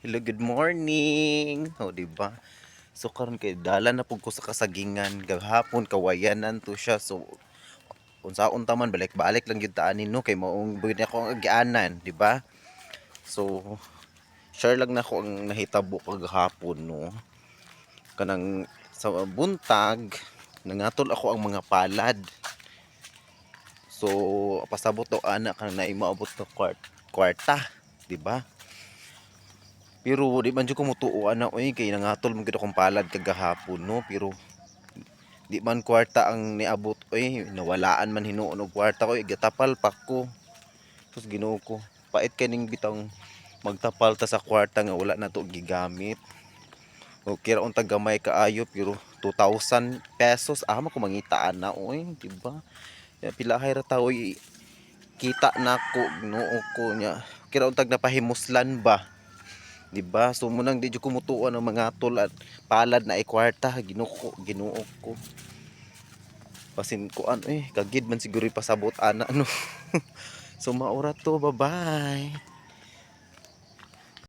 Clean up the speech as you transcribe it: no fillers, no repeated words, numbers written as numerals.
Hello, good morning. O, di ba? So karon kay dala na pud ko sa kasagingan gahapon kawayanan to siya. So unsaon ta man balik-balik lang gyud ta ani no kay maong bugid ako ang agianan, di ba? So share lang na ko ang nahitabo kagahapon no. Kanang sa buntag nangatol ako ang mga palad. So pasabot to ana kanang naimaabot to kwarta, di ba? Pero di man jud ko mutuo ana oy kay nangatol man gid akong palad kagahapon no pero di man kwarta ang niabot oy nawalaan man hinuon og kwarta ko gatapal pa ko. Sus Ginoo ko. Pait kaning bitang magtapal ta sa kwarta nga wala na to gigamit. O kira untag gamay kaayo pero 2,000 pesos amo ko mangitaan na oy di ba? Pilahay ra ta oy kita nako Ginoo ko nya. Kira untag napahimuslan ba? Di ba? So munang di jud ko mutuon ang mga tol at palad na ay kwarta Ginoo ko. Basin kuan kagid man siguro pasabot ana no. So maura to, bye-bye.